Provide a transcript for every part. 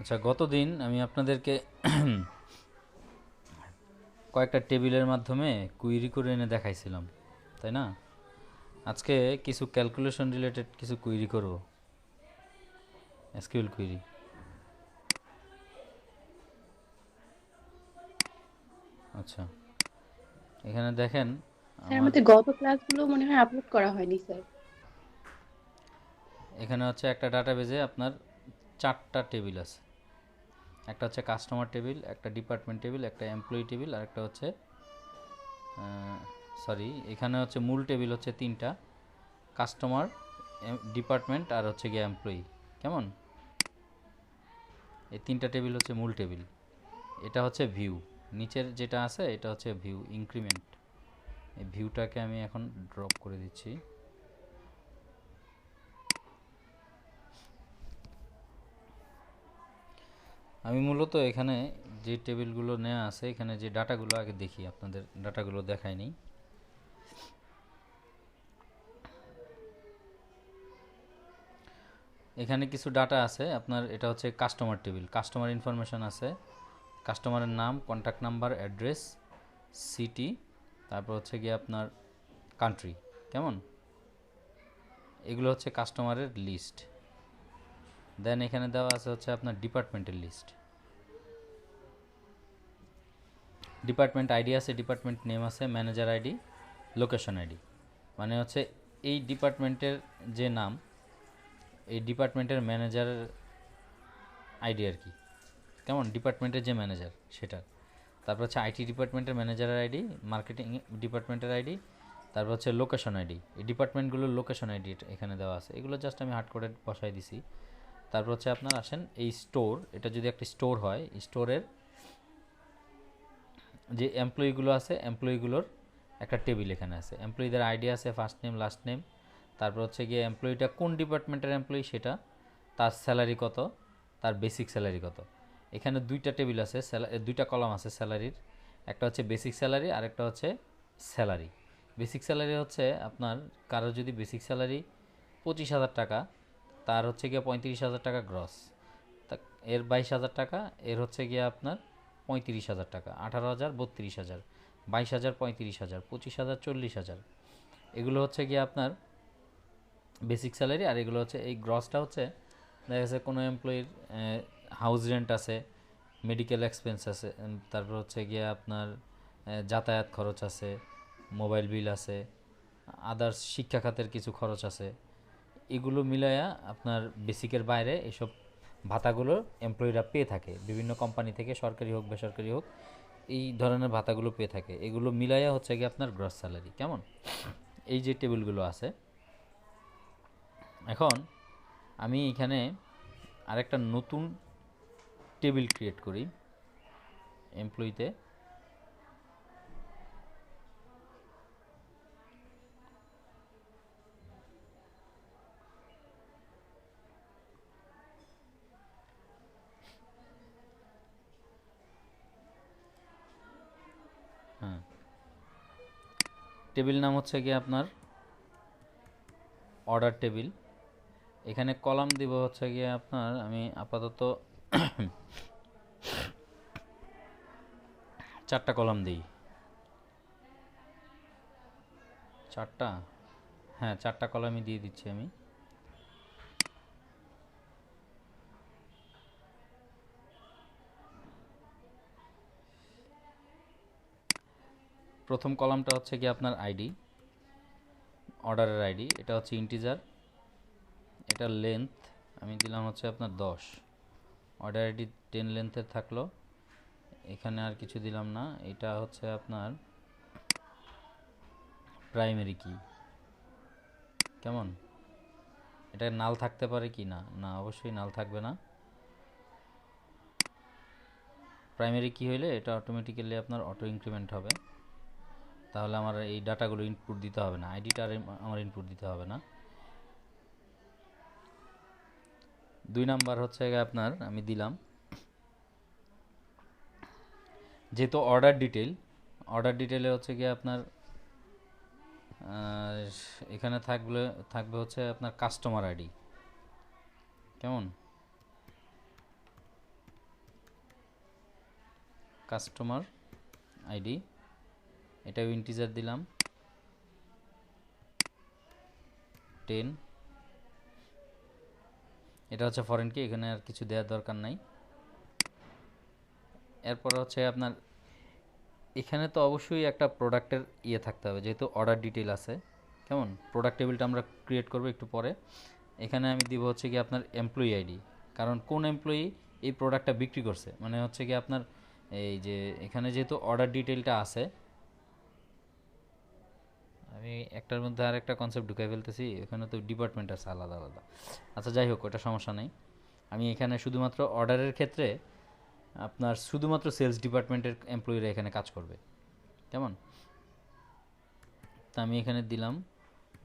আচ্ছা, গতদিন আমি আপনাদেরকে কয়েকটা টেবিলের মাধ্যমে কুইরি করে এনে দেখাইছিলাম, তাই না? আজকে কিছু ক্যালকুলেশন রিলেটেড কিছু কুইরি করব, এসকিউএল কুইরি। আচ্ছা, এখানে দেখেন স্যার আমার আমাদের গত ক্লাসগুলো মনে হয় আপলোড করা হয়নি স্যার। এখানে হচ্ছে একটা ডাটাবেজে আপনার চারটা টেবিল আছে। একটা হচ্ছে কাস্টমার টেবিল, একটা ডিপার্টমেন্ট টেবিল, একটা এমপ্লয়ি টেবিল, আর একটা হচ্ছে সরি, এখানে হচ্ছে মূল টেবিল হচ্ছে তিনটা: কাস্টমার, ডিপার্টমেন্ট আর হচ্ছে গিয়ে এমপ্লয়ি। কেমন? এই তিনটা টেবিল হচ্ছে মূল টেবিল। এটা হচ্ছে ভিউ, নিচের যেটা আছে এটা হচ্ছে ভিউ ইনক্রিমেন্ট। এই ভিউটাকে আমি এখন ড্রপ করে দিচ্ছি। আমি মূলত এখানে যে টেবিলগুলো নেওয়া আছে, এখানে যে ডাটাগুলো আগে দেখি, আপনাদের ডাটাগুলো দেখাই নেই। এখানে কিছু ডাটা আছে আপনার, এটা হচ্ছে কাস্টমার টেবিল, কাস্টমার ইনফরমেশন আছে, কাস্টমারের নাম, কন্ট্যাক্ট নাম্বার, অ্যাড্রেস, সিটি, তারপর হচ্ছে গিয়ে আপনার কান্ট্রি। কেমন? এগুলো হচ্ছে কাস্টমারের লিস্ট। দেন এখানে দেওয়া আছে হচ্ছে আপনার ডিপার্টমেন্টের লিস্ট। ডিপার্টমেন্ট আইডি আছে, ডিপার্টমেন্ট নেম আছে, ম্যানেজার আইডি, লোকেশন আইডি। মানে হচ্ছে এই ডিপার্টমেন্টের যে নাম, এই ডিপার্টমেন্টের ম্যানেজারের আইডি আর কি। কেমন? ডিপার্টমেন্টের যে ম্যানেজার সেটা। তারপর হচ্ছে আইটি ডিপার্টমেন্টের ম্যানেজারের আইডি, মার্কেটিং ডিপার্টমেন্টের আইডি, তারপর হচ্ছে লোকেশন আইডি। এই ডিপার্টমেন্টগুলোর লোকেশন আইডি এখানে দেওয়া আছে, এগুলো জাস্ট আমি হার্ড কোডে বসাই দিছি। তারপর হচ্ছে আপনার আসেন এই স্টোর, এটা যদি একটা স্টোর হয়, স্টোরের যে এমপ্লয়িগুলো আছে, এমপ্লয়িগুলোর একটা টেবিল এখানে আছে। এমপ্লয়িদের আইডি আছে, ফার্স্ট নেম, লাস্ট নেম, তারপর হচ্ছে গিয়ে এমপ্লয়িটা কোন ডিপার্টমেন্টের এমপ্লয়ি সেটা, তার স্যালারি কত, তার বেসিক স্যালারি কত। এখানে দুইটা টেবিল আছে, দুইটা কলাম আছে স্যালারির। একটা হচ্ছে বেসিক স্যালারি, আর একটা হচ্ছে স্যালারি। বেসিক স্যালারি হচ্ছে আপনার, কারো যদি বেসিক স্যালারি 25,000 টাকা, তার হচ্ছে গিয়ে 35,000 টাকা গ্রস। তা এর 22,000 টাকা, এর হচ্ছে গিয়ে আপনার 35,000 টাকা, 18,000, 32,000, 22,000, 35,000, 25,000, 40,000। এগুলো হচ্ছে গিয়ে আপনার বেসিক স্যালারি। আর এগুলো হচ্ছে, এই গ্রসটা হচ্ছে দেখা গেছে কোনো এমপ্লয়ির হাউস রেন্ট আছে, মেডিকেল এক্সপেন্স আছে, তারপর হচ্ছে গিয়ে আপনার যাতায়াত খরচ আছে, মোবাইল বিল আছে, আদার্স শিক্ষা খাতের কিছু খরচ আছে। এগুলো মিলায়া আপনার বেসিকের বাইরে এসব ভাতাগুলো এমপ্লয়িরা পেয়ে থাকে বিভিন্ন কোম্পানি থেকে, সরকারি হোক বেসরকারি হোক, এই ধরনের ভাতাগুলো পেয়ে থাকে। এগুলো মিলাইয়া হচ্ছে গিয়ে আপনার গ্রস স্যালারি। কেমন? এই যে টেবিলগুলো আছে, এখন আমি এখানে আরেকটা নতুন টেবিল ক্রিয়েট করি এমপ্লয়িতে। হ্যাঁ, টেবিল নাম হচ্ছে গিয়ে আপনার অর্ডার টেবিল। এখানে কলাম দিব হচ্ছে গিয়ে আপনার, আমি আপাতত চারটা কলাম দিই। চারটা, হ্যাঁ চারটা কলামই দিয়ে দিচ্ছি আমি। প্রথম কলামটা হচ্ছে গিয়ে আপনার আইডি, অর্ডারের আইডি। এটা হচ্ছে ইন্টিজার, এটার লেন্থ আমি দিলাম হচ্ছে আপনার 10। অর্ডার আইডি 10 লেন্থের থাকলো, এখানে আর কিছু দিলাম না। এটা হচ্ছে আপনার প্রাইমারি কি। কেমন? এটা নাল থাকতে পারে কি না? না, অবশ্যই নাল থাকবে না। প্রাইমারি কি হইলে এটা অটোমেটিক্যালি আপনার অটো ইনক্রিমেন্ট হবে, তাহলে আমার এই ডাটাগুলো ইনপুট দিতে হবে না, আইডিটা আমার ইনপুট দিতে হবে না। 2 নাম্বার হচ্ছে আপনার, আমি দিলাম যেহেতু অর্ডার ডিটেল, অর্ডার ডিটেলে হচ্ছে গিয়ে আপনার এখানে থাকবে থাকবে হচ্ছে আপনার কাস্টমার আইডি। কেমন? কাস্টমার আইডি, এটাও ইন্টিজার দিলাম 10। এটা হচ্ছে ফরেন কি, এখানে আর কিছু দেওয়ার দরকার নাই। এরপর হচ্ছে আপনার এখানে তো অবশ্যই একটা প্রোডাক্টের ইয়ে থাকতে হবে, যেহেতু অর্ডার ডিটেল আছে। কেমন, প্রোডাক্ট টেবিলটা আমরা ক্রিয়েট করবো একটু পরে। এখানে আমি দিব হচ্ছে কি আপনার এমপ্লয়ি আইডি, কারণ কোন এমপ্লয়ি এই প্রোডাক্টটা বিক্রি করছে, মানে হচ্ছে কি আপনার এই যে এখানে যেহেতু অর্ডার ডিটেলটা আছে, আমি একটার মধ্যে আর একটা কনসেপ্ট ঢুকাই ফেলতেছি, এখানে তো ডিপার্টমেন্ট আছে আলাদা আলাদা। আচ্ছা যাই হোক, ওটা সমস্যা নেই। আমি এখানে শুধুমাত্র অর্ডারের ক্ষেত্রে আপনার শুধুমাত্র সেলস ডিপার্টমেন্টের এমপ্লয়িরা এখানে কাজ করবে। কেমন, তা আমি এখানে দিলাম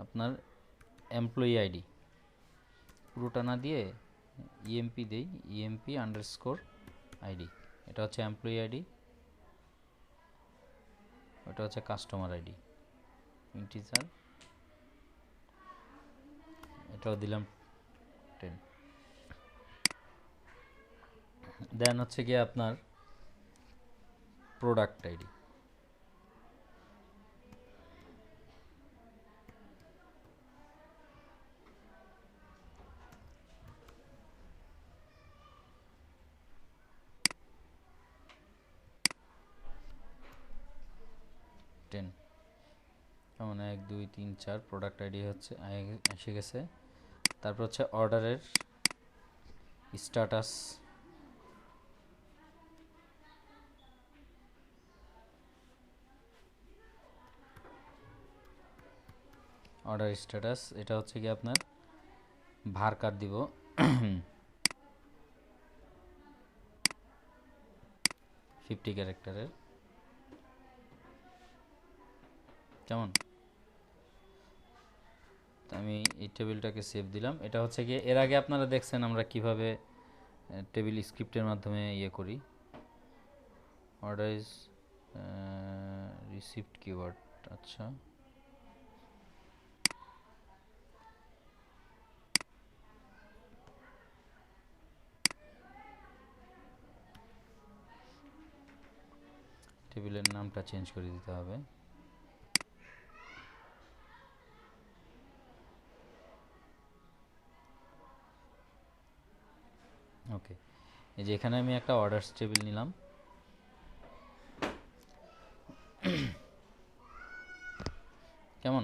আপনার এমপ্লয়ি আইডি, পুরোটা না দিয়ে ইএমপি দেই, ইএমপি আন্ডারস্কোর আইডি। এটা হচ্ছে এমপ্লয়ি আইডি, ওটা হচ্ছে কাস্টমার আইডি ইন্টিজার, এটাও দিলাম 10। দেন হচ্ছে গিয়ে আপনার প্রোডাক্ট আইডি, টেন। কেমন, 1 2 3 4 প্রোডাক্ট আইডি হচ্ছে এসে গেছে। তারপর হচ্ছে অর্ডারের স্ট্যাটাস, অর্ডার স্ট্যাটাস এটা হচ্ছে কি আপনার ভার কার্ড দিব 50 ক্যারেক্টারের। কেমন, আমি এই টেবিলটাকে সেভ দিলাম। এটা হচ্ছে গিয়ে এর আগে আপনারা দেখছেন আমরা কিভাবে টেবিল স্ক্রিপ্টের মাধ্যমে ইয়ে করি। অর্ডার ইজ রিসিভড কিওয়ার্ড, আচ্ছা টেবিলের নামটা চেঞ্জ করে দিতে হবে। ওকে, এই যে এখানে আমি একটা অর্ডারস টেবিল নিলাম। কেমন,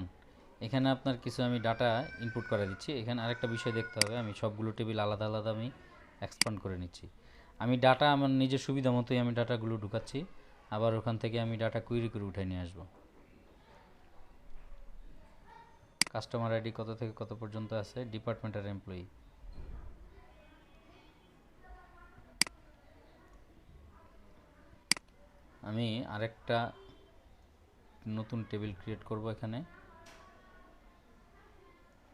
এখানে আপনার কিছু আমি ডাটা ইনপুট করে দিচ্ছি। এখানে আরেকটা বিষয় দেখতে হবে, আমি সবগুলো টেবিল আলাদা আলাদা আমি এক্সপান্ড করে নিচ্ছি। আমি ডাটা আমার নিজের সুবিধা মতোই আমি ডাটাগুলো ঢুকাচ্ছি, আবার ওখান থেকে আমি ডাটা কুইরি করে উঠে নিয়ে আসবো। কাস্টমার আইডি কত থেকে কত পর্যন্ত আছে, ডিপার্টমেন্টের এমপ্লয়ি। আমি আরেকটা নতুন টেবিল ক্রিয়েট করব, এখানে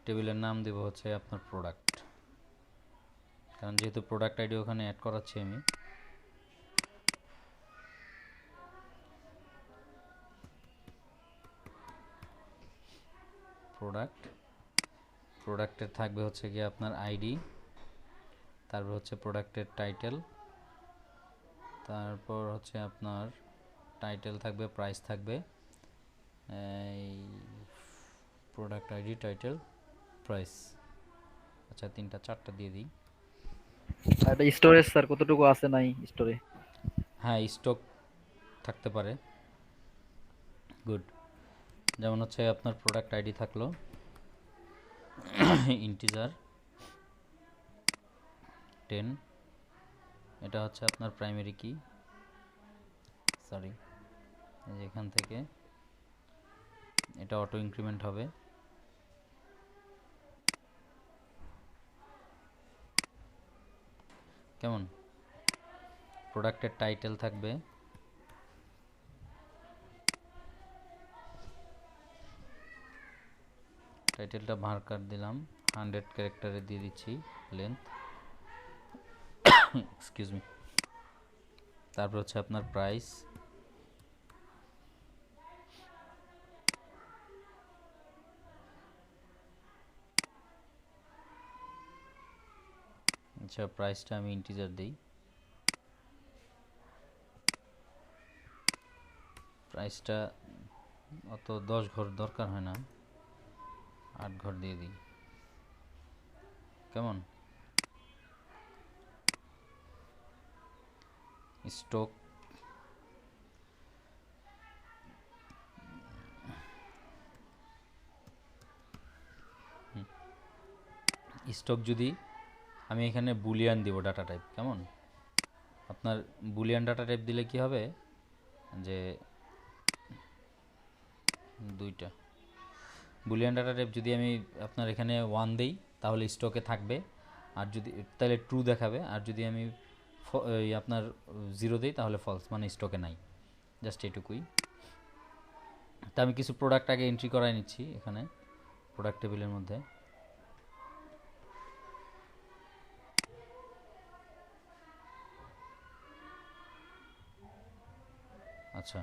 টেবিলের নাম দেব হচ্ছে আপনার প্রোডাক্ট, কারণ যেহেতু প্রোডাক্ট আইডি ওখানে অ্যাড করাচ্ছি আমি। প্রোডাক্টের থাকবে হচ্ছে গিয়ে আপনার আইডি, তারপর হচ্ছে প্রোডাক্টের টাইটেল, তারপর হচ্ছে আপনার টাইটেল থাকবে, প্রাইস থাকবে, এই প্রোডাক্ট আইডি, টাইটেল, প্রাইস। আচ্ছা 3টা 4টা দিয়ে দিই। আর এটা স্টোরেজ স্যার কতটুকু আছে নাই স্টোরে? হ্যাঁ স্টক থাকতে পারে, গুড। যেমন হচ্ছে আপনার প্রোডাক্ট আইডি থাকলো ইন্টিজার 10, এটা হচ্ছে আপনার প্রাইমারি কি, সরি এখান থেকে এটা অটো ইনক্রিমেন্ট হবে। কেমন, প্রোডাক্টের টাইটেল থাকবে, টাইটেলটা মার্কার দিলাম 100 ক্যারেক্টারে দিয়ে দিচ্ছি লেন্থ, এক্সকিউজ মি। তারপর হচ্ছে আপনার প্রাইস, আচ্ছা প্রাইসটা আমি ইন্টিজার দিই। প্রাইসটা অত 10 ঘর দরকার হয় না, 8 ঘর দিয়ে দিই, কেমন? স্টক স্টক যদি আমি এখানে বুলিয়ান দিব ডাটা টাইপ, কেমন? আপনার বুলিয়ান ডাটা টাইপ দিলে কি হবে যে দুইটা বুলিয়ান ডাটা টাইপ যদি আমি আপনার এখানে 1 দেই তাহলে স্টকে থাকবে, আর যদি তাহলে ট্রু দেখাবে, আর যদি আমি আপনার 0 দেই তাহলে ফলস, মানে স্টকে নাই। জাস্ট এটুকুই। তা আমি কিছু প্রোডাক্ট আগে এন্ট্রি করাই নিচ্ছি এখানে প্রোডাক্ট টেবিলের মধ্যে। আচ্ছা,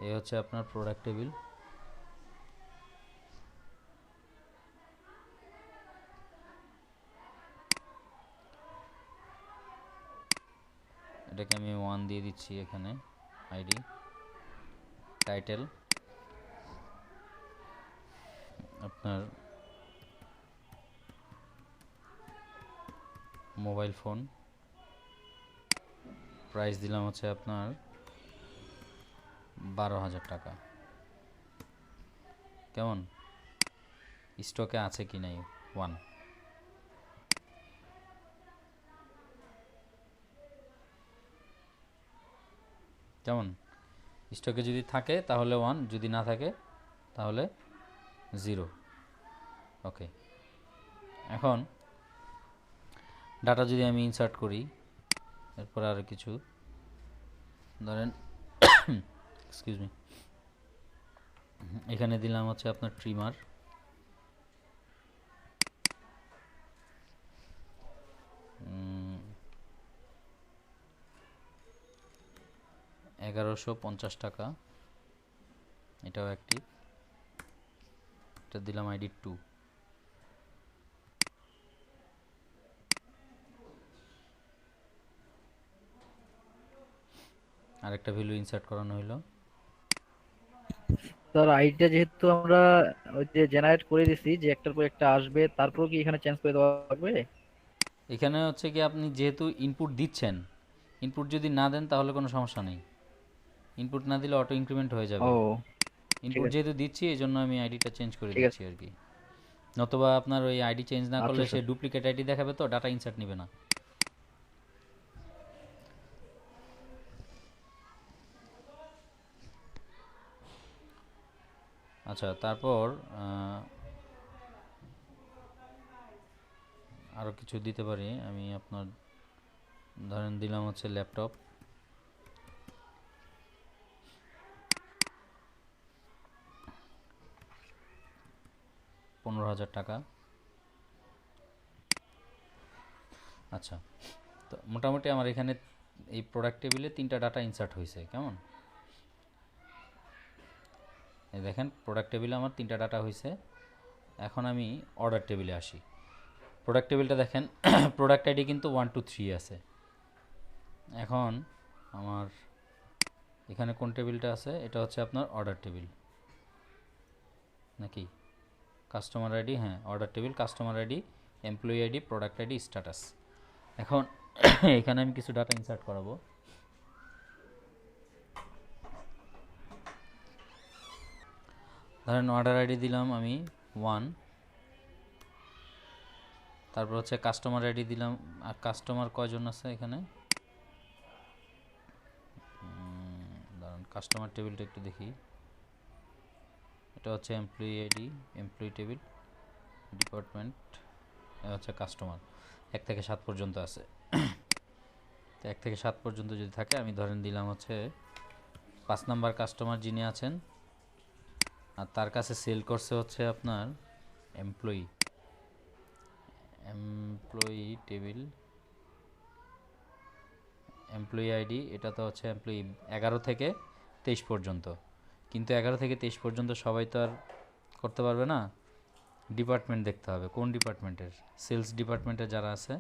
এই হচ্ছে আপনার প্রোডাক্ট টেবিল। এটাকে আমি 1 দিয়ে দিচ্ছি এখানে, আইডি, টাইটেল আপনার মোবাইল ফোন, প্রাইস দিলাম হচ্ছে আপনার 12,000 টাকা, কেমন? স্টকে আছে কি নাই 1, কেমন? স্টকে যদি থাকে তাহলে 1, যদি না থাকে তাহলে 0। ওকে, এখন ডাটা যদি আমি ইনসার্ট করি, এরপর আর কিছু ধরেন এক্সকিউজ মি, এখানে দিলাম হচ্ছে আপনার ট্রিমার, $1150, এটাও অ্যাক্টিভ, এটা দিলাম আইডি 2। আরেকটা ভ্যালু ইনসার্ট করানো হলো। স্যার আইডিটা যেহেতু আমরা ওই যে জেনারেট করে দিছি যে একটার পর একটা আসবে, তারপর কি এখানে চেঞ্জ করে দেওয়া লাগবে? এখানে হচ্ছে কি আপনি যেহেতু ইনপুট দিচ্ছেন, ইনপুট যদি না দেন তাহলে কোনো সমস্যা নেই, ইনপুট না দিলে অটো ইনক্রিমেন্ট হয়ে যাবে। ও ঠিক ইনপুট আছে, যেহেতু দিচ্ছি এই জন্য আমি আইডিটা চেঞ্জ করে ঠিক দিচ্ছি আছে। আর কি, নতুবা আপনার ওই আইডি চেঞ্জ না আচ্ছা করলে সে স্যার। ডুপ্লিকেট আইডি দেখাবে, তো ডাটা ইনসার্ট নেবে না। আচ্ছা, তারপর আরও কিছু দিতে পারি আমি, আপনার ধরেন দিলাম হচ্ছে ল্যাপটপ, 15,000 টাকা। আচ্ছা, তো মোটামুটি আমার এখানে এই প্রোডাক্ট টেবিলে 3টা ডাটা ইনসার্ট হয়েছে, কেমন? এই দেখেন প্রোডাক্ট টেবিলে আমার 3টা ডাটা হয়েছে। এখন আমি অর্ডার টেবিলে আসি। প্রোডাক্ট টেবিলটা দেখেন প্রোডাক্ট আইডি কিন্তু 1 2 3 আছে। এখন আমার এখানে কোন টেবিলটা আছে? এটা হচ্ছে আপনার অর্ডার টেবিল নাকি কাস্টমার আইডি? হ্যাঁ, order table, customer ID, employee ID, product ID, status. এখন এখানে আমি কিছু ডাটা ইনসার্ট করাবো। ধরেন অর্ডার আইডি দিলাম আমি 1, তারপর হচ্ছে কাস্টমার আইডি দিলাম। আর কাস্টমার কয়জন আছে এখানে? ধরুন কাস্টমার টেবিলটা একটু দেখি। এটা হচ্ছে employee ID, employee table, department, এটা হচ্ছে কাস্টমার। 1 থেকে 7 পর্যন্ত আছে। তো 1 থেকে 7 পর্যন্ত যদি থাকে, আমি ধরেন দিলাম হচ্ছে 5 নাম্বার কাস্টমার যিনি আছেন, আর তার কাছে সেল করছে হচ্ছে আপনার employee, employee table, employee ID, এটা তো হচ্ছে এমপ্লয়ি 11 থেকে 23 পর্যন্ত। কিন্তু 11 থেকে 23 পর্যন্ত সবাই তো আর করতে পারবে না, ডিপার্টমেন্ট দেখতে হবে কোন ডিপার্টমেন্টের। সেলস ডিপার্টমেন্টে যারা আছে,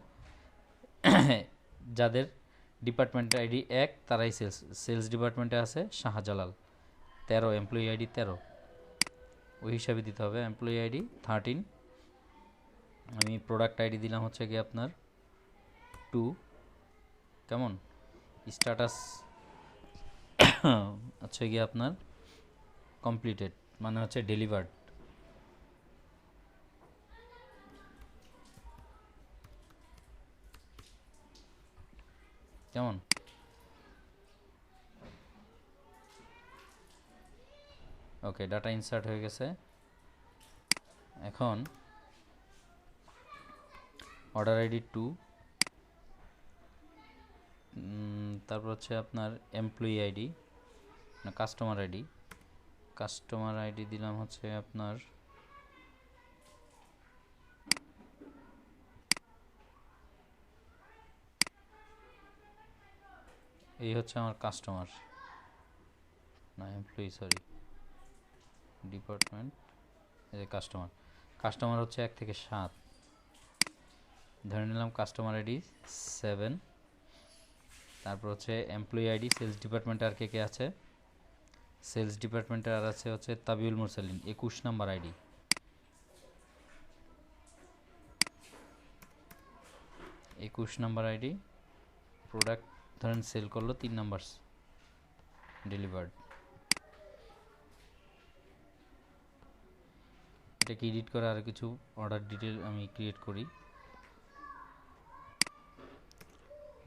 যাদের ডিপার্টমেন্ট আইডি 1, তারাই সেলস ডিপার্টমেন্টে আছে শাহজালাল 13, এমপ্লয়ি আইডি 13, ওই হিসাবে দিতে হবে। এমপ্লয়ি আইডি 13, আমি প্রোডাক্ট আইডি দিলাম হচ্ছে গিয়ে আপনার 2, কেমন? স্ট্যাটাস হচ্ছে গিয়ে আপনার কমপ্লিটেড, মানে হচ্ছে ডেলিভার্ড। কেমন? ওকে, ডাটা ইনসার্ট হয়ে গেছে। এখন অর্ডার আইডি 2, তারপর হচ্ছে আপনার এমপ্লয়ি আইডি না কাস্টমার আইডি, কাস্টমার আইডি দিলাম হচ্ছে আপনার এই হচ্ছে আমার কাস্টমার, না এমপ্লয়ি, সরি, ডিপার্টমেন্ট, এই যে কাস্টমার। কাস্টমার হচ্ছে 1 থেকে 7, ধরে নিলাম কাস্টমার আইডি 7। তারপর হচ্ছে এমপ্লয়ি আইডি, সেলস ডিপার্টমেন্টে আর কে কে আছে? সেলস ডিপার্টমেন্টে আর আছে হচ্ছে তাবিউল মুরসালিন 21 নাম্বার আইডি। প্রোডাক্ট ধরেন সেল করলো 3 নাম্বার, ডেলিভার্ড। এটাকে এডিট করে আর কিছু অর্ডার ডিটেল আমি ক্রিয়েট করি।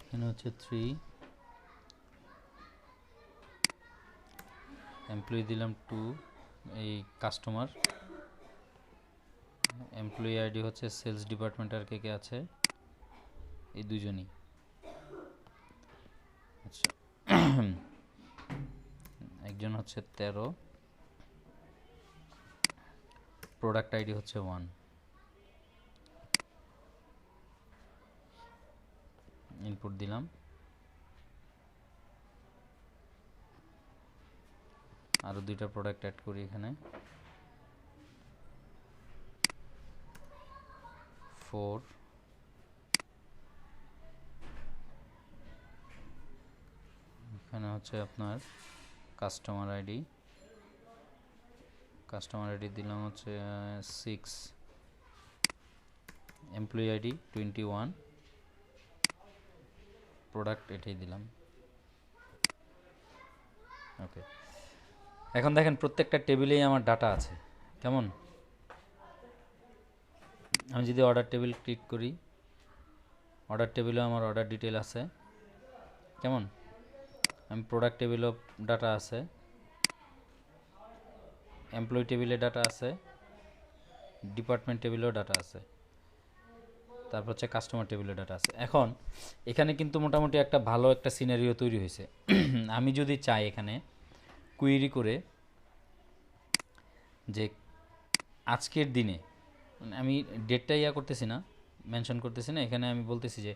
এখানে হচ্ছে 3, এমপ্লয়ি দিলাম 2, এই কাস্টমার। এমপ্লয়ি আইডি হচ্ছে সেলস ডিপার্টমেন্ট আর কে কে আছে? এই দুজনই। আচ্ছা, একজন হচ্ছে 13, প্রোডাক্ট আইডি হচ্ছে 1, ইনপুট দিলাম। আরো 2টা প্রোডাক্ট অ্যাড করি এখানে, 4, এখানে হচ্ছে আপনার কাস্টমার আইডি দিলাম হচ্ছে 6, এমপ্লয়ি আইডি 21, প্রোডাক্ট এটাই দিলাম। ওকে, এখন দেখেন প্রত্যেকটা টেবিলেই আমার ডাটা আছে, কেমন? আমি যদি অর্ডার টেবিল ক্লিক করি, অর্ডার টেবিলে আমার অর্ডার ডিটেল আছে, কেমন? আমি প্রোডাক্ট টেবিলও ডাটা আছে, এমপ্লয়ি টেবিলে ডাটা আছে, ডিপার্টমেন্ট টেবিলেও ডাটা আছে, তারপর হচ্ছে কাস্টমার টেবিলে ডাটা আছে। এখন এখানে কিন্তু মোটামুটি একটা ভালো একটা সিনারিও তৈরি হয়েছে। আমি যদি চাই এখানে কুয়েরি করে যে আজকের দিনে, আমি ডেটটা করতেছি না, মেনশন করতেছি না, এখানে আমি বলতেছি যে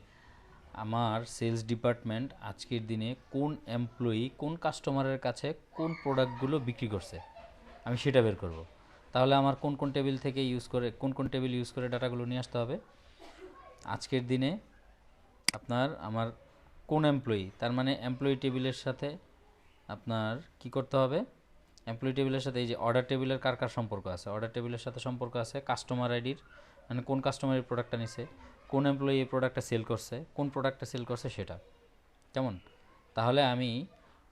আমার সেলস ডিপার্টমেন্ট আজকের দিনে কোন এমপ্লয়ি কোন কাস্টমারের কাছে কোন প্রোডাক্টগুলো বিক্রি করছে, আমি সেটা বের করব। তাহলে আমার কোন কোন টেবিল থেকে কোন টেবিল ইউজ করে ডাটাগুলো নিয়ে আসতে হবে? আজকের দিনে আপনার আমার কোন এমপ্লয়ি, তার মানে এমপ্লয়ি টেবিলের সাথে আপনার কি করতে হবে? এমপ্লয়ি টেবিলের সাথে এই যে অর্ডার টেবিলের কার কার সম্পর্ক আছে? অর্ডার টেবিলের সাথে সম্পর্ক আছে কাস্টমার আইডির, মানে কোন কাস্টমার এই প্রোডাক্টটা নিছে, কোন এমপ্লয়ি এই প্রোডাক্টটা সেল করছে, কোন প্রোডাক্টটা সেল করছে সেটা, কেমন? তাহলে আমি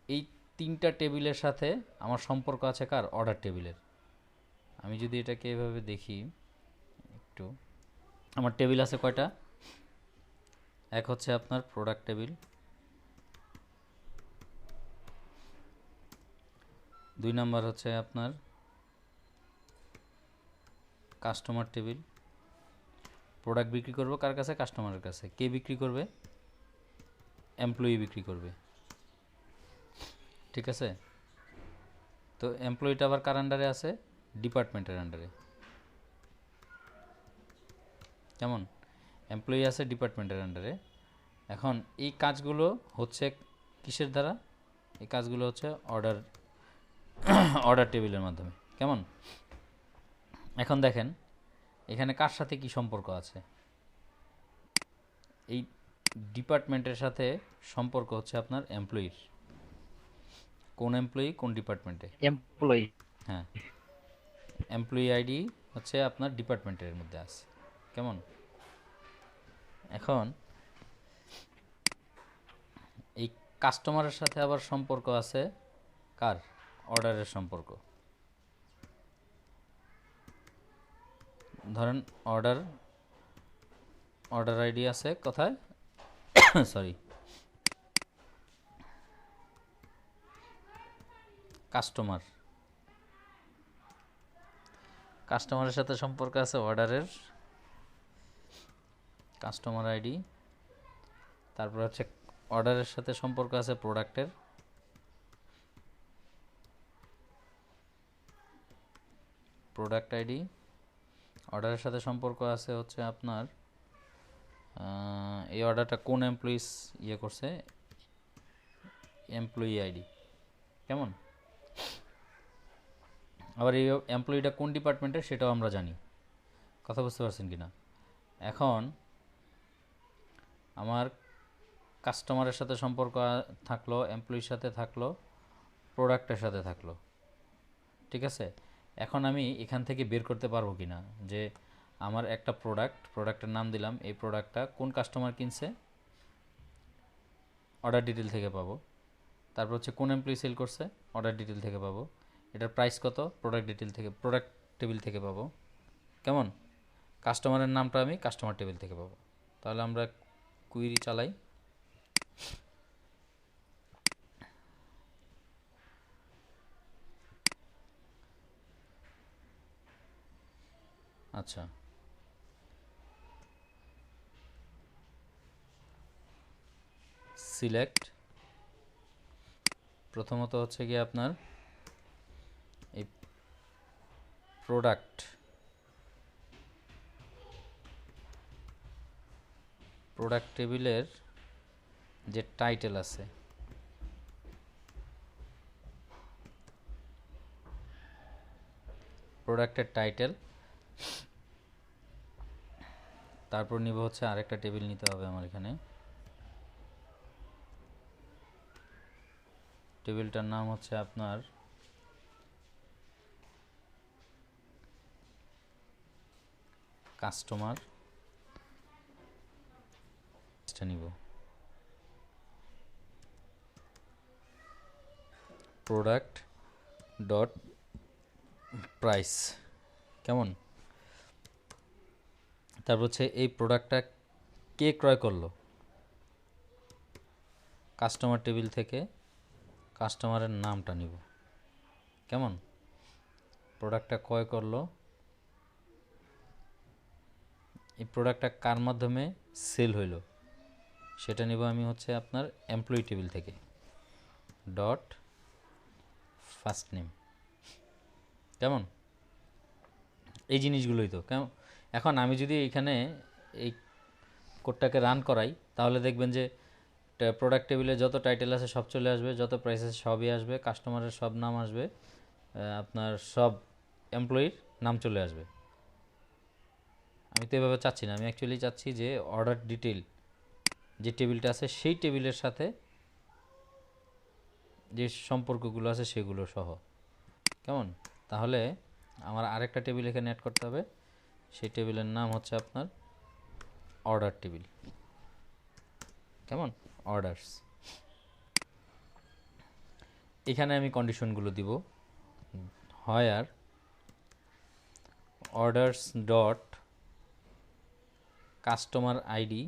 এই 3টা টেবিলের সাথে আমার সম্পর্ক আছে কার? অর্ডার টেবিলের। আমি যদি এটাকে এভাবে দেখি একটু, আমার টেবিল আছে কয়টা? এক হচ্ছে আপনার প্রোডাক্ট টেবিল, 2 নাম্বার হচ্ছে আপনার কাস্টমার টেবিল। প্রোডাক্ট বিক্রি করব কার কাছে? কাস্টমারের কাছে। কে বিক্রি করবে? এমপ্লয়ি বিক্রি করবে, ঠিক আছে? তো এমপ্লয়িটা আবার কার আন্ডারে আছে? ডিপার্টমেন্টের আন্ডারে, কেমন? এমপ্লয়ি আছে ডিপার্টমেন্টের আন্ডারে। এখন এই কাজগুলো হচ্ছে কিসের দ্বারা? এই কাজগুলো হচ্ছে অর্ডার টেবিলের মাধ্যমে, কেমন? এখন দেখেন এখানে কার সাথে কি সম্পর্ক আছে? এই ডিপার্টমেন্টের সাথে সম্পর্ক হচ্ছে আপনার এমপ্লয়ির, কোন এমপ্লয়ি কোন ডিপার্টমেন্টে। এমপ্লয়ি। হ্যাঁ, এমপ্লয়ি আইডি হচ্ছে আপনার ডিপার্টমেন্টের মধ্যে আছে। কেমন? এখন এই কাস্টমারের সাথে আবার সম্পর্ক আছে কার? অর্ডারের সম্পর্ক। ধরেন অর্ডার আইডি আছে কোথায়? সরি, কাস্টমারের সাথে সম্পর্ক আছে অর্ডারের কাস্টমার আইডি। তারপর হচ্ছে অর্ডারের সাথে সম্পর্ক আছে প্রোডাক্টের, প্রোডাক্ট আইডি। অর্ডারের সাথে সম্পর্ক আছে হচ্ছে আপনার এই অর্ডারটা কোন এমপ্লয়িস ইয়ে করছে, এমপ্লয়ি আইডি। কেমন? আবার এই এমপ্লয়িটা কোন ডিপার্টমেন্টের সেটাও আমরা জানি। কথা বুঝতে পারছেন কি না? এখন আমার কাস্টমারের সাথে সম্পর্ক থাকলো, এমপ্লয়ির সাথে থাকলো, প্রোডাক্টের সাথে থাকলো, ঠিক আছে। এখন আমি এখান থেকে বের করতে পারবো কি না যে আমার একটা প্রোডাক্টের নাম দিলাম, এই প্রোডাক্টটা কোন কাস্টমার কিনছে, অর্ডার ডিটেল থেকে পাবো। তারপর হচ্ছে কোন এমপ্লয়ি সেল করছে, অর্ডার ডিটেল থেকে পাবো। এটার প্রাইস কত, প্রোডাক্ট টেবিল থেকে পাবো। কেমন? কাস্টমারের নামটা আমি কাস্টমার টেবিল থেকে পাবো। তাহলে আমরা কুইরি চালাই। আচ্ছা, সিলেক্ট, প্রথমত হচ্ছে গিয়ে আপনার এই প্রোডাক্ট টেবিলের যে টাইটেল আছে, প্রোডাক্টের টাইটেল। তারপর নিব হচ্ছে আরেকটা টেবিল নিতে হবে আমার এখানে, টেবিলটার নাম হচ্ছে আপনার কাস্টমার। নিব প্রোডাক্ট ডট প্রাইস। কেমন? তারপর হচ্ছে এই প্রোডাক্টটা কে ক্রয় করলো, কাস্টমার টেবিল থেকে কাস্টমারের নামটা নিব। কেমন? প্রোডাক্টটা ক্রয় করলো, এই প্রোডাক্টটা কার মাধ্যমে সেল হইল সেটা নিব আমি হচ্ছে আপনার এমপ্লয়ি টেবিল থেকে, ডট ফার্স্ট নেম। কেমন? এই জিনিসগুলোই তো। কেমন? এখন আমি যদি এখানে এই কোডটাকে রান করাই তাহলে দেখবেন যে প্রোডাক্ট টেবিলে যত টাইটেল আছে সব চলে আসবে, যত প্রাইস আছে সবই আসবে, কাস্টমারের সব নাম আসবে, আপনার সব এমপ্লয়ির নাম চলে আসবে। আমি তো এভাবে চাচ্ছি না, আমি অ্যাকচুয়ালি চাচ্ছি যে অর্ডার ডিটেল যে টেবিলটা আছে সেই টেবিলের সাথে যে সম্পর্কগুলো আছে সেগুলো সহ। কেমন? তাহলে আমার আরেকটা টেবিল এখানে অ্যাড করতে হবে, সেই টেবিলের নাম হচ্ছে আপনার অর্ডার টেবিল। কেমন? অর্ডারস। এখানে আমি কন্ডিশনগুলো দিব, higher orders dot customer ID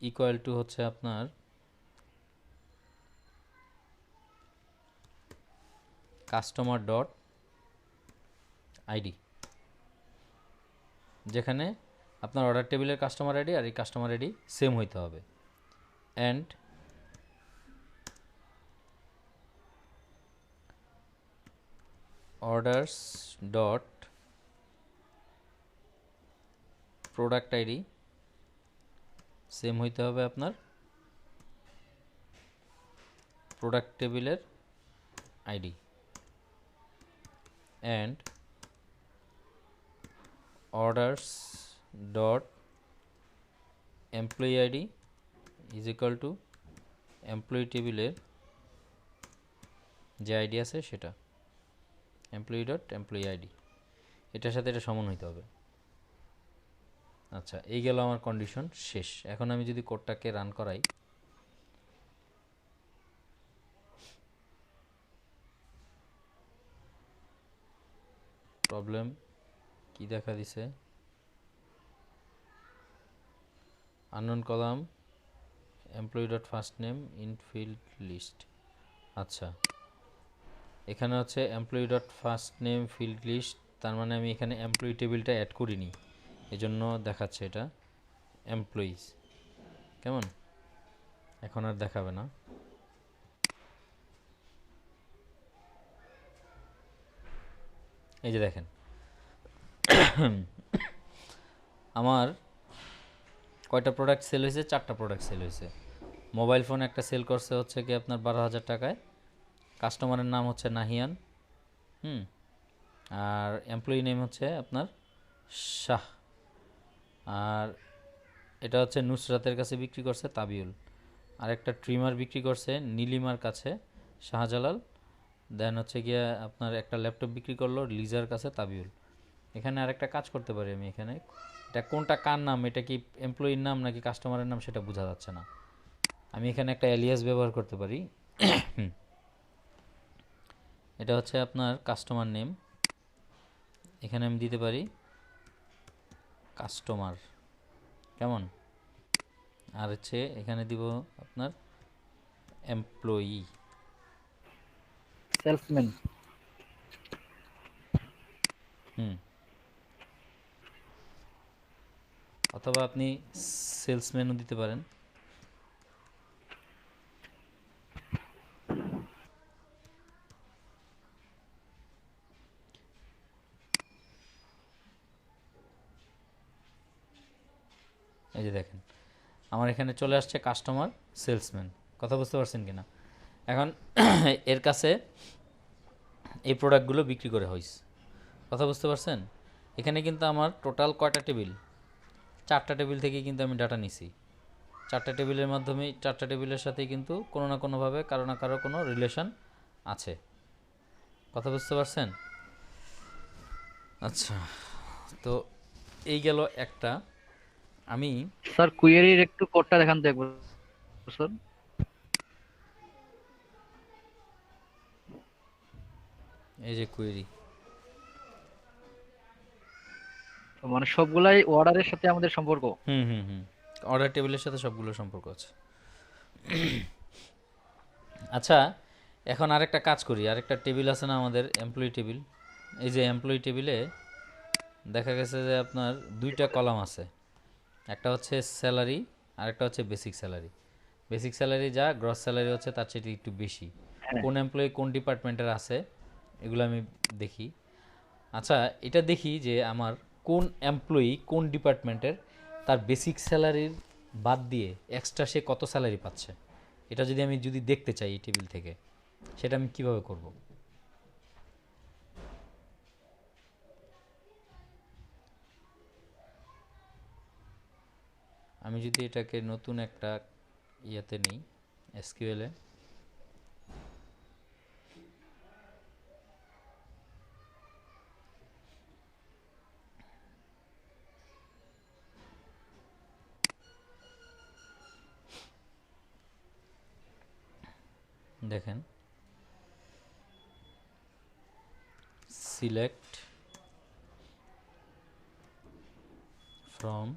equal to হচ্ছে আপনার কাস্টমার ডট আইডি, যেখানে আপনার অর্ডার টেবিলের কাস্টমার আইডি আর এই কাস্টমার আইডি সেম হইতে হবে। And orders dot product ID same হইতে হবে আপনার প্রোডাক্ট টেবিলের ID. And orders dot employee ID is equal to employee টেবিলের যে আইডি আছে সেটা, এমপ্লয়ি ডট এমপ্লয়ি আইডি, এটার সাথে এটা সমান হইতে হবে। আচ্ছা, এই গেল আমার কন্ডিশন শেষ। এখন আমি যদি কোডটাকে রান করাই, প্রবলেম কি দেখা দিছে, unknown column employee dot first name in field list. আচ্ছা, এখানে হচ্ছে employee dot first name field list, তার মানে আমি এখানে এমপ্লয়ি টেবিলটা অ্যাড করিনি, এজন্য দেখাচ্ছে এটা এমপ্লয়িজ। কেমন, এখন আর দেখাবে না। এই যে দেখেন আমার কয়টা প্রোডাক্ট সেল হয়েছে, 4টা প্রোডাক্ট সেল হয়েছে। মোবাইল ফোন একটা সেল করছে হচ্ছে কি আপনার 12,000 টাকায়, কাস্টমারের নাম হচ্ছে নাহিয়ান, আর এমপ্লয়ি নেম হচ্ছে আপনার শাহ, আর এটা হচ্ছে নুসরাতের কাছে বিক্রি করছে তাবিউল, আর একটা ট্রিমার বিক্রি করছে নীলিমার কাছে শাহজালাল, দেন হচ্ছে গিয়ে আপনার একটা ল্যাপটপ বিক্রি করলো লিজার কাছে তাবিউল। এখানে আরেকটা কাজ করতে পারি আমি, এখানে এটা কোনটা কার নাম, এটা কি এমপ্লয়ির নাম নাকি কাস্টমারের নাম সেটা বোঝা যাচ্ছে না, আমি এখানে একটা এলিয়াস ব্যবহার করতে পারি। এটা হচ্ছে আপনার কাস্টমার নেম, এখানে আমি দিতে পারি কাস্টমার, কেমন, আর হচ্ছে এখানে দিব আপনার এমপ্লয়ি, সেলসম্যান। অথবা আপনি সেলসম্যানও দিতে পারেন। এই যে দেখেন আমার এখানে চলে আসছে কাস্টমার সেলসম্যান, কথা বুঝতে পারছেন কিনা। এখন এর কাছে এই প্রোডাক্টগুলো বিক্রি করে হয়েছে, কথা বুঝতে পারছেন। এখানে কিন্তু আমার টোটাল কয়টা টেবিল, 4টা টেবিল থেকে কিন্তু আমি ডাটা নিছি, 4টা টেবিলের মাধ্যমে 4টা টেবিলের সাথেই কিন্তু কোনো না কোনোভাবে কারো না কারো কোনো রিলেশন আছে, কথা বুঝতে পারছেন। আচ্ছা, তো এই গেল একটা। আমি স্যার কুয়েরির একটু কোডটা দেখান তো একবার স্যার। এই যে কুয়েরি, মানে সবগুলাই অর্ডারের সাথে আমাদের সম্পর্ক। অর্ডার টেবিলের সাথে সবগুলো সম্পর্ক আছে। আচ্ছা, এখন আরেকটা কাজ করি, আরেকটা টেবিল আছে না আমাদের এমপ্লয়ি টেবিল, এই যে এমপ্লয়ি টেবিলে দেখা গেছে যে আপনার 2টা কলাম আছে, একটা হচ্ছে স্যালারি আর একটা হচ্ছে বেসিক স্যালারি। বেসিক স্যালারি যা, গ্রস স্যালারি হচ্ছে তার চেয়ে একটু বেশি। হ্যাঁ, কোন এমপ্লয়ি কোন ডিপার্টমেন্টের আছে এগুলো আমি দেখি। আচ্ছা, এটা দেখি যে আমার কোন এমপ্লয়ি কোন ডিপার্টমেন্টের, তার বেসিক স্যালারির বাদ দিয়ে এক্সট্রা সে কত স্যালারি পাচ্ছে, এটা যদি আমি দেখতে চাই এই টেবিল থেকে, সেটা আমি কিভাবে করব। আমি যদি এটাকে নতুন একটা ইয়েতে নিই, এসকিউএলে, দেখেন সিলেক্ট ফ্রম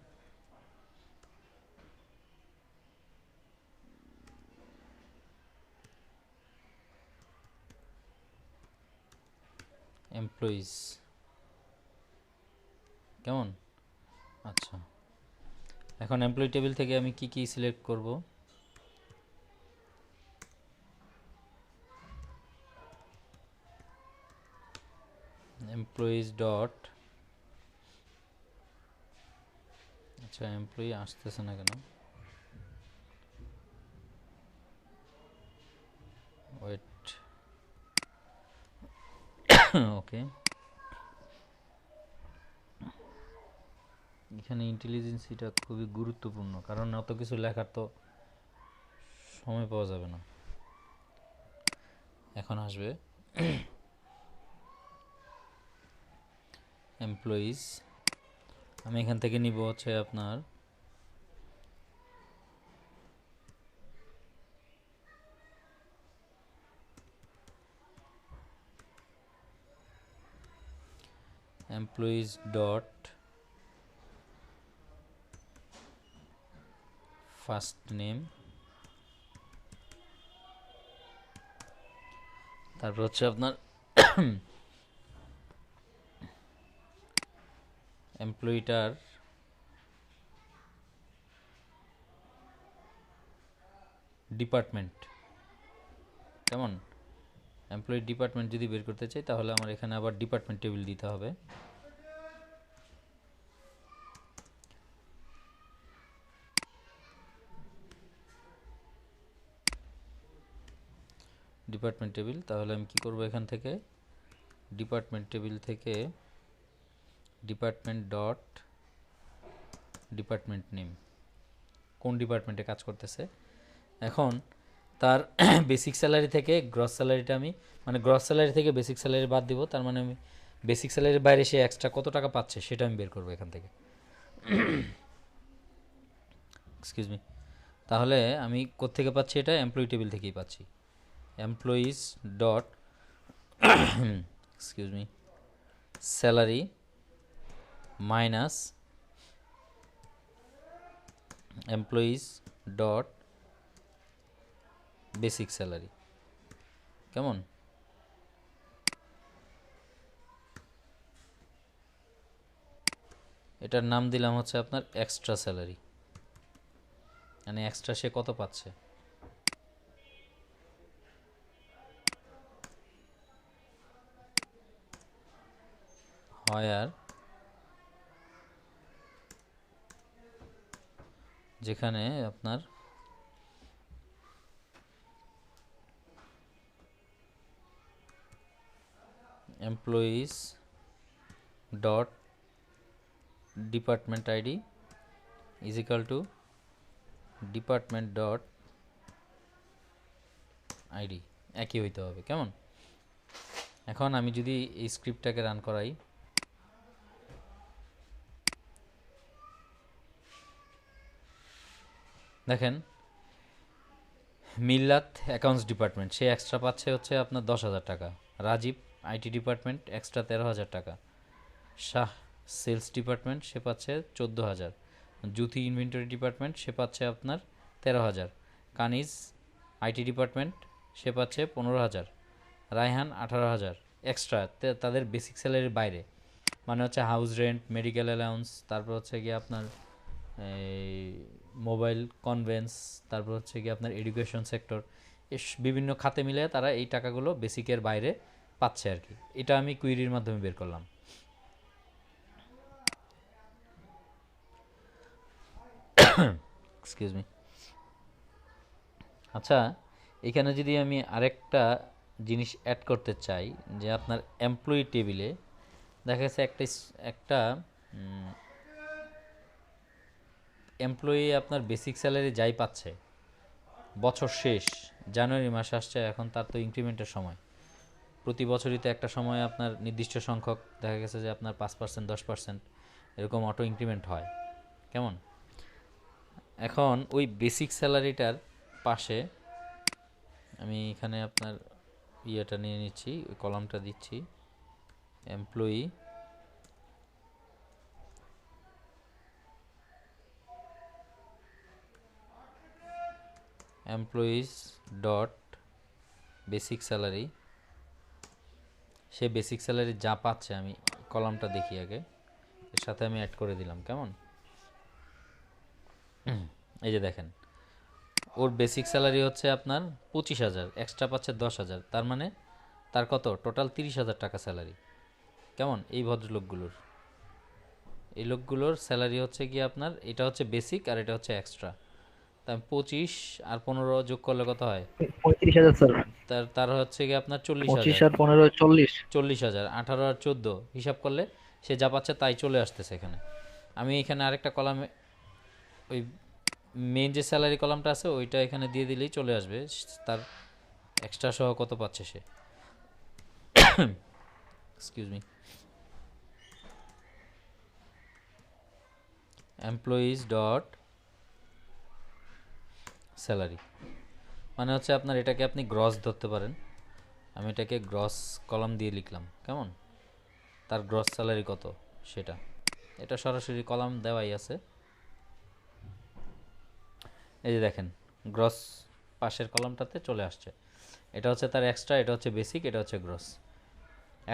এমপ্লয়িজ, কেমন। আচ্ছা, এখন এমপ্লয়ি টেবিল থেকে আমি কি কি সিলেক্ট করব, এমপ্লয়িজ ডট, আচ্ছা এমপ্লয়ি আসতেছে না কেন, ওয়েট, ওকে, এখানে ইন্টেলিজেন্সিটা খুবই গুরুত্বপূর্ণ, কারণ অত কিছু লেখার তো সময় পাওয়া যাবে না। এখন আসবে এমপ্লয়িজ। আমি এখান থেকে নিব হচ্ছে আপনার এমপ্লয়িজ ডট ফার্স্ট নেম, তারপর হচ্ছে আপনার এমপ্লয়িটার ডিপার্টমেন্ট। কেমন? এমপ্লয়ি ডিপার্টমেন্ট যদি বের করতে চাই তাহলে আমার এখানে আবার ডিপার্টমেন্ট টেবিল দিতে হবে। ডিপার্টমেন্ট টেবিল, তাহলে আমি কি করব, এখান থেকে ডিপার্টমেন্ট টেবিল থেকে ডিপার্টমেন্ট ডট ডিপার্টমেন্ট নেম, কোন ডিপার্টমেন্টে কাজ করতেছে। এখন তার বেসিক স্যালারি থেকে গ্রস স্যালারিটা আমি, মানে গ্রস স্যালারি থেকে বেসিক স্যালারি বাদ দিব, তার মানে আমি বেসিক স্যালারির বাইরে সে এক্সট্রা কত টাকা পাচ্ছে সেটা আমি বের করবো এখান থেকে। এক্সকিউজ মি, তাহলে আমি কোত্থেকে পাচ্ছি এটা? এমপ্লয়ি টেবিল থেকেই পাচ্ছি। Employees dot excuse me salary minus employees dot basic salary. কেমন? এটার নাম দিলাম হচ্ছে আপনার এক্সট্রা স্যালারি, মানে এক্সট্রা সে কত পাচ্ছে। হায়ার, যেখানে আপনার employees dot department ID is equal to department dot ID, একই হইতে হবে। কেমন? এখন আমি যদি এই স্ক্রিপ্টটাকে রান করাই, দেখেন মিল্লাত অ্যাকাউন্টস ডিপার্টমেন্ট সে এক্সট্রা পাচ্ছে হচ্ছে আপনার 10,000 টাকা, রাজীব আইটি ডিপার্টমেন্ট এক্সট্রা 13,000 টাকা, শাহ সেলস ডিপার্টমেন্ট সে পাচ্ছে 14,000, জ্যোতি ইনভেন্টরি ডিপার্টমেন্ট সে পাচ্ছে আপনার 13,000, কানিজ আইটি ডিপার্টমেন্ট সে পাচ্ছে 15,000, রায়হান 18,000 এক্সট্রা তাদের বেসিক স্যালারির বাইরে, মানে হচ্ছে হাউস রেন্ট, মেডিকেল অ্যালাউন্স, তারপর হচ্ছে গিয়ে আপনার এই মোবাইল কনভেন্স, তারপর হচ্ছে গিয়ে আপনার এডুকেশন সেক্টর, বিভিন্ন খাতে মিলে তারা এই টাকাগুলো বেসিকের বাইরে পাচ্ছে আর কি। এটা আমি কুইরির মাধ্যমে বের করলাম। Excuse me. আচ্ছা, এখানে যদি আমি আরেকটা জিনিস অ্যাড করতে চাই, যে আপনার এমপ্লয়ি টেবিলে দেখা যাচ্ছে একটা এমপ্লয়ি আপনার বেসিক স্যালারি যাই পাচ্ছে, বছর শেষ জানুয়ারি মাস আসছে, এখন তার তো ইনক্রিমেন্টের সময়, প্রতি বছরই তো একটা সময় আপনার নির্দিষ্ট সংখ্যক দেখা গেছে যে আপনার 5%, 10% এরকম অটো ইনক্রিমেন্ট হয়। কেমন? এখন ওই বেসিক স্যালারিটার পাশে আমি এখানে আপনার ইয়েটা নিয়ে নিচ্ছি, ওই কলামটা দিচ্ছি, employee employees dot basic salary, সে বেসিক স্যালারি যা পাচ্ছে আমি কলামটা দেখি আগে, এর সাথে আমি অ্যাড করে দিলাম। কেমন? এই যে দেখেন ওর বেসিক স্যালারি হচ্ছে আপনার 25,000, এক্সট্রা পাচ্ছে 10,000, তার মানে তার কত টোটাল 30,000 টাকা স্যালারি। কেমন? এই ভদ্রলোকগুলোর, এই লোকগুলোর স্যালারি হচ্ছে কি আপনার, এটা হচ্ছে বেসিক আর এটা হচ্ছে এক্সট্রা, তা 25 আর 15 যোগ করলে কত হয়? 35,000 স্যার। তার হচ্ছে কি আপনার 25 40,000, আর 15 40। 40,000, 18 আর 14 হিসাব করলে সে যা পাচ্ছে তাই চলে আসতেছে এখানে। আমি এখানে আরেকটা কলামে ওই মেন যে স্যালারি কলামটা আছে ওইটা এখানে দিয়ে দিলেই চলে আসবে তার এক্সট্রা সহ কত পাচ্ছে সে। Excuse me, employees dot salary মানে হচ্ছে আপনার এটাকে আপনি গ্রস ধরতে পারেন। আমি এটাকে গ্রস কলাম দিয়ে লিখলাম, কেমন, তার গ্রস স্যালারি কত সেটা। এটা সরাসরি কলাম দেওয়াই আছে, এই যে দেখেন গ্রস পাশের কলামটাতে চলে আসছে। এটা হচ্ছে তার এক্সট্রা, এটা হচ্ছে বেসিক, এটা হচ্ছে গ্রস।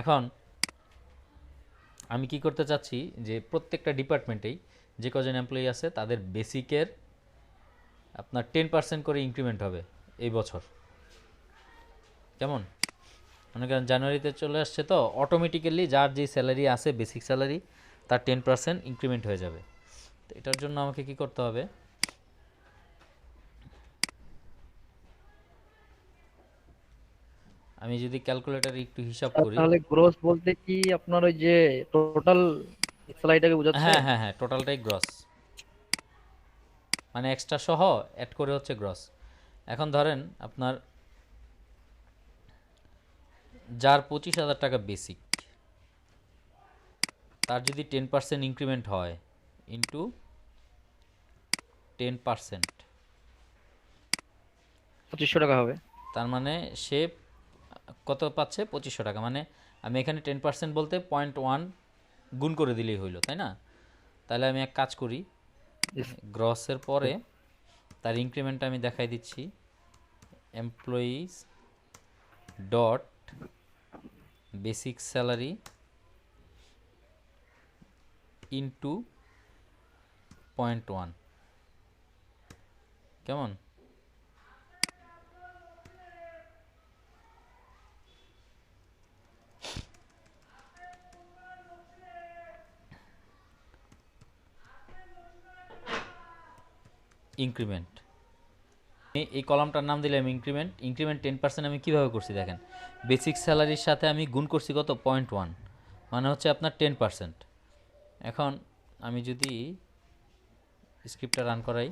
এখন আমি কি করতে চাচ্ছি যে প্রত্যেকটা ডিপার্টমেন্টেই যে কজন এমপ্লয়ি আছে তাদের বেসিকের আপনার 10% করে ইনক্রিমেন্ট হবে এই বছর, কেমন। মনে করেন জানুয়ারিতে চলে আসছে তো অটোমেটিক্যালি যার যে স্যালারি আছে বেসিক স্যালারি তার 10% ইনক্রিমেন্ট হয়ে যাবে। তো এটার জন্য আমাকে কি করতে হবে, আমি যদি ক্যালকুলেটরে একটু হিসাব করি। তাহলে গ্রোস বলতে কি আপনার ওই যে টোটাল স্যালারিটাকে বোঝাচ্ছে? হ্যাঁ হ্যাঁ হ্যাঁ, টোটালটাই গ্রস, মানে এক্সট্রা সহ অ্যাড করে হচ্ছে গ্রস। এখন ধরেন আপনার যার 25,000 টাকা বেসিক, তার যদি 10% ইনক্রিমেন্ট হয় ইন্টু 10%, 2500 টাকা হবে। তার মানে সে কত পাচ্ছে, 2500 টাকা। মানে আমি এখানে 10% বলতে 0.1 গুণ করে দিলেই হইল, তাই না। তাহলে আমি এক কাজ করি, গ্রসের পরে তার ইনক্রিমেন্টটা আমি দেখাই দিচ্ছি, employees dot basic salary into 0.1, কেমন। ইনক্রিমেন্ট এই কলামটার নাম দিলাম ইনক্রিমেন্ট। ইনক্রিমেন্ট 10% আমি কীভাবে করছি দেখেন, বেসিক স্যালারির সাথে আমি গুণ করছি কত, 0.1, মানে হচ্ছে আপনার 10%। এখন আমি যদি স্ক্রিপ্টটা রান করাই,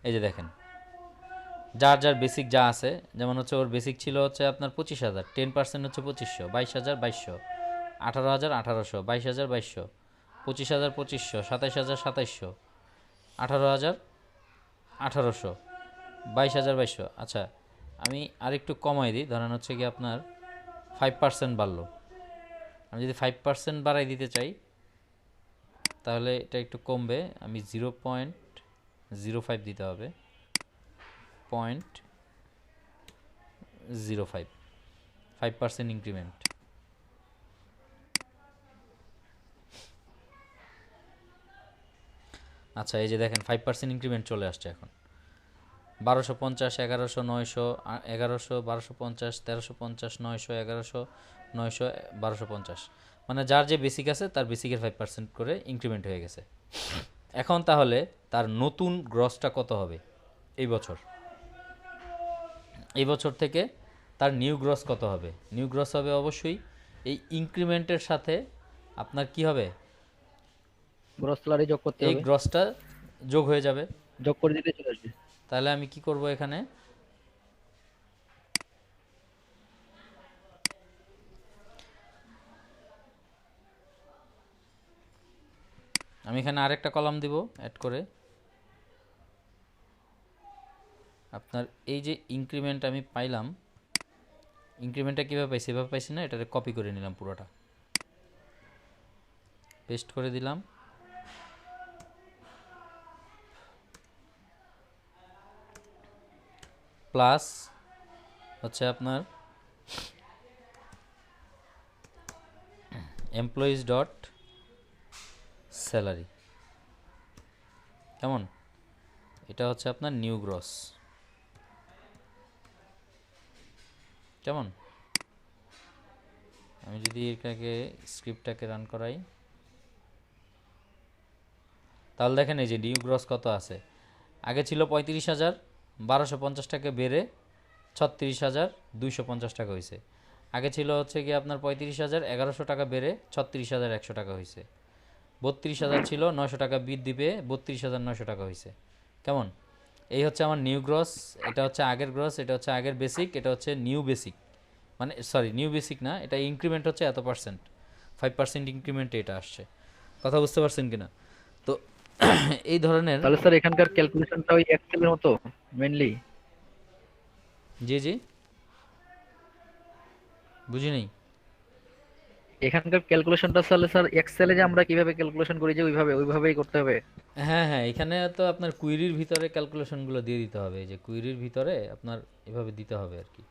এই যে দেখেন যার যার বেসিক যা আছে, যেমন হচ্ছে ওর বেসিক ছিল হচ্ছে আপনার 25,000, 10% হচ্ছে 2500, 22,000 2200, 18,000 1800, 22,000 2200, 25,000 2500, 27,000 2700, 18,000 1800, 22,000 2200। আচ্ছা আমি আরেকটু কমাই দিই, ধরেন হচ্ছে কি আপনার 5% বাড়লো। আমি যদি 5% বাড়াই দিতে চাই তাহলে এটা একটু কমবে, আমি 0.05 দিতে হবে, 0.05, 5% ইনক্রিমেন্ট। আচ্ছা এই যে দেখেন 5% ইনক্রিমেন্ট চলে আসছে। এখন 1250, 1100, 900, 1100, 1250, 1350, 900, 1100, 900, 1250, মানে যার যে বেসিক আছে তার বেসিকের 5% করে ইনক্রিমেন্ট হয়ে গেছে। এখন তাহলে তার নতুন গ্রসটা কত হবে এই বছর, এই বছর থেকে তার নিউ গ্রস কত হবে। নিউ গ্রস হবে অবশ্যই এই ইনক্রিমেন্টের সাথে আপনার কি হবে, গ্রস স্যালারি যোগ করতে এই হবে, গ্রসটা যোগ হয়ে যাবে। যোগ করে দিতে চলে আসবে। তাহলে আমি কি করব, এখানে আমি এখানে আরেকটা কলাম দিব অ্যাড করে, আপনার এই যে ইনক্রিমেন্ট আমি পাইলাম, ইনক্রিমেন্টটা কীভাবে পাইছি, এভাবে পাইছি না, এটাকে কপি করে নিলাম, পুরোটা পেস্ট করে দিলাম, প্লাস হচ্ছে আপনার এমপ্লয়িজ ডট স্যালারি, কেমন। এটা হচ্ছে আপনার নিউ গ্রস, কেমন। আমি যদি এটাকে স্ক্রিপ্টটাকে রান করাই তাহলে দেখেন এই যে নিউ গ্রস কত আছে, আগে ছিল 35,1250 টাকা বেড়ে 36,250 টাকা হয়েছে। আগে ছিল হচ্ছে কি আপনার 35,1100 টাকা বেড়ে 36,100 টাকা হয়েছে। 32,000 ছিল, 900 টাকা বৃদ্ধি পেয়ে 32,900 টাকা হয়েছে। কেমন? এই হচ্ছে আমার নিউ গ্রস, এটা হচ্ছে আগের গ্রস, এটা হচ্ছে আগের বেসিক, এটা হচ্ছে নিউ বেসিক, মানে সরি নিউ বেসিক না, এটা ইনক্রিমেন্ট হচ্ছে এত পার্সেন্ট, 5% ইনক্রিমেন্টে এটা আসছে। কথা বুঝতে পারছেন কিনা? তো এই ধরনের। তাহলে স্যার এখানকার ক্যালকুলেশনটা ওই এক্সেলের মতো মেইনলি? জি জি, বুঝি নেই। এখানকার ক্যালকুলেশনটা তাহলে স্যার এক্সেলে যে আমরা কিভাবে ক্যালকুলেশন করি যে ওইভাবেই করতে হবে? হ্যাঁ হ্যাঁ, এখানে তো আপনার কুইরির ভিতরে ক্যালকুলেশনগুলো দিয়ে দিতে হবে, এই যে কুইরির ভিতরে আপনার এভাবে দিতে হবে আর কি।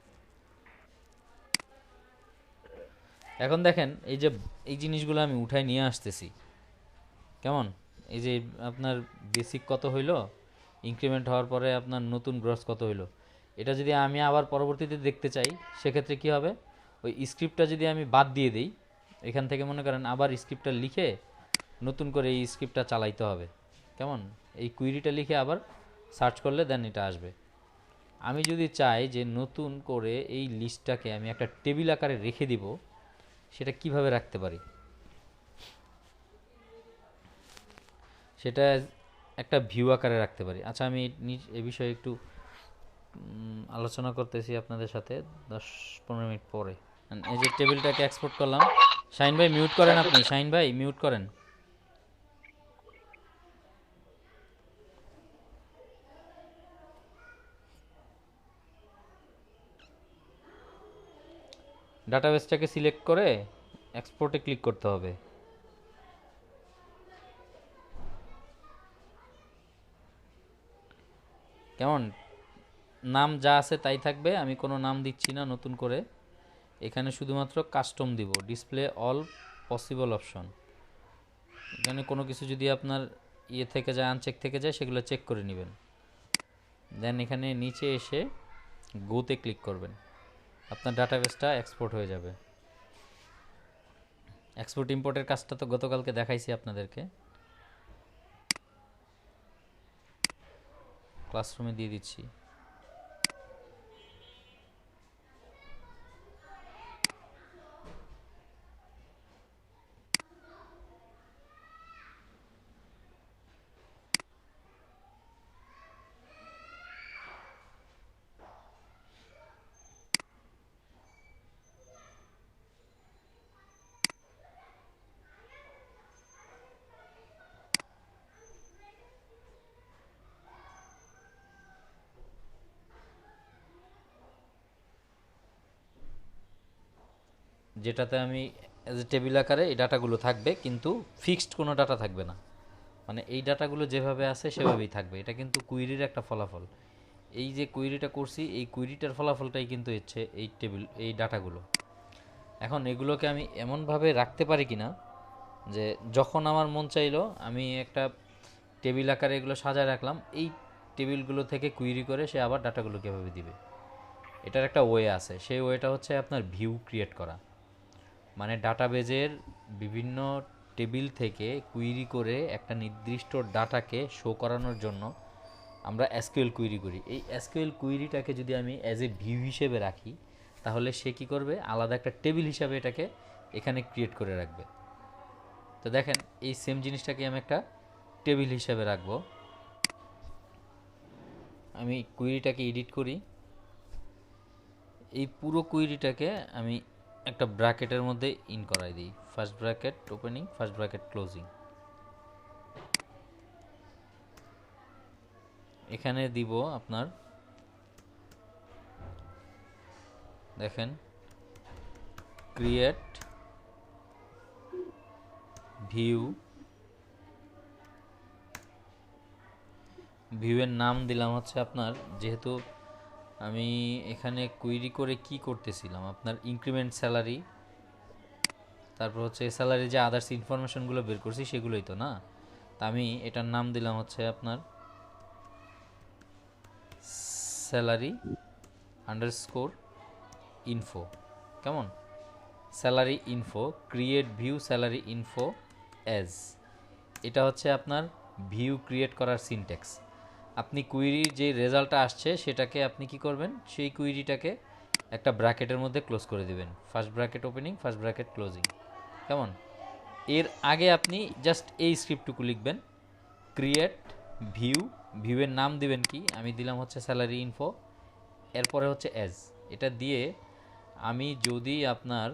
এখন দেখেন এই যে এই জিনিসগুলো আমি উঠাই নিয়ে আসতেছি। কেমন? এই যে আপনার বেসিক কত হইলো, ইনক্রিমেন্ট হওয়ার পরে আপনার নতুন গ্রস কত হইলো, এটা যদি আমি আবার পরবর্তীতে দেখতে চাই সেক্ষেত্রে কি হবে, ওই স্ক্রিপ্টটা যদি আমি বাদ দিয়ে দিই, এখান থেকে মনে করেন আবার স্ক্রিপ্টটা লিখে নতুন করে এই স্ক্রিপ্টটা চালাইতে হবে। কেমন? এই কুইরিটা লিখে আবার সার্চ করলে দেন এটা আসবে। আমি যদি চাই যে নতুন করে এই লিস্টটাকে আমি একটা টেবিল আকারে রেখে দিব, সেটা কিভাবে রাখতে পারি, সেটা একটা ভিউ আকারে রাখতে পারি। আচ্ছা, আমি এ বিষয়ে একটু আলোচনা করতেছি আপনাদের সাথে 10-15 মিনিট পরে। এই যে টেবিলটাকে এক্সপোর্ট করলাম। শাহিন ভাই মিউট করেন, আপনি শাহিন ভাই মিউট করেন। ডাটাবেসটাকে সিলেক্ট করে এক্সপোর্টে ক্লিক করতে হবে। কেমন? নাম যা আছে তাই থাকবে, আমি কোনো নাম দিচ্ছি না নতুন করে। এখানে শুধুমাত্র কাস্টম দিব, ডিসপ্লে অল পসিবল অপশন। এখানে কোনো কিছু যদি আপনার ইয়ে থেকে যায়, আনচেক থেকে যায়, সেগুলো চেক করে নেবেন। দেন এখানে নিচে এসে গোতে ক্লিক করবেন, আপনার ডাটাবেসটা এক্সপোর্ট হয়ে যাবে। এক্সপোর্ট ইম্পোর্টের কাজটা তো গতকালকে দেখাইছি আপনাদেরকে, ক্লাসরুমে দিয়ে দিচ্ছি। যেটাতে আমি এজ এ টেবিল আকারে এই ডাটাগুলো থাকবে, কিন্তু ফিক্সড কোনো ডাটা থাকবে না, মানে এই ডাটাগুলো যেভাবে আছে সেভাবেই থাকবে। এটা কিন্তু কুইরির একটা ফলাফল। এই যে কুইরিটা করছি, এই কুইরিটার ফলাফলটাই কিন্তু হচ্ছে এই টেবিল, এই ডাটাগুলো। এখন এগুলোকে আমি এমনভাবে রাখতে পারি কিনা যে যখন আমার মন চাইলো আমি একটা টেবিল আকারে এগুলো সাজায় রাখলাম, এই টেবিলগুলো থেকে কুইরি করে সে আবার ডাটাগুলো কীভাবে দিবে, এটার একটা ওয়ে আছে। সেই ওয়েটা হচ্ছে আপনার ভিউ ক্রিয়েট করা, মানে ডাটাবেজের বিভিন্ন টেবিল থেকে কুইরি করে একটা নির্দিষ্ট ডাটাকে শো করানোর জন্য আমরা এসকিউএল কুইরি করি। এই এসকিউএল কুইরিটাকে যদি আমি অ্যাজ এ ভিউ হিসেবে রাখি, তাহলে সে কী করবে, আলাদা একটা টেবিল হিসাবে এটাকে এখানে ক্রিয়েট করে রাখবে। তো দেখেন এই সেম জিনিসটাকে আমি একটা টেবিল হিসাবে রাখবো। আমি কুইরিটাকে এডিট করি, এই পুরো কুইরিটাকে আমি একটা ব্র্যাকেটের মধ্যে ইন করাই দিই, first bracket opening, first bracket closing. এখানে দিব আপনার, দেখেন ক্রিয়েট ভিউ, ভিউয়ের নাম দিলাম হচ্ছে আপনার, যেহেতু আমি এখানে কুইরি করে কি করতেছিলাম, আপনার ইনক্রিমেন্ট স্যালারি, তারপর হচ্ছে স্যালারি যে আদার্স ইনফরমেশনগুলো বের করছি সেগুলোই তো না। তা আমি এটার নাম দিলাম হচ্ছে আপনার স্যালারি আন্ডারস্কোর ইনফো। কেমন? Salary info, create view salary info as, এটা হচ্ছে আপনার ভিউ ক্রিয়েট করার সিনট্যাক্স। আপনি কুইরির যে রেজাল্টটা আসছে সেটাকে আপনি কি করবেন, সেই কুইরিটাকে একটা ব্র্যাকেটের মধ্যে ক্লোজ করে দিবেন, first bracket opening first bracket closing. কেমন? এর আগে আপনি জাস্ট এই স্ক্রিপ্টটুকু লিখবেন, ক্রিয়েট ভিউ, ভিউয়ের নাম দিবেন কি, আমি দিলাম হচ্ছে স্যালারি ইনফো, এরপরে হচ্ছে অ্যাজ, এটা দিয়ে আমি যদি আপনার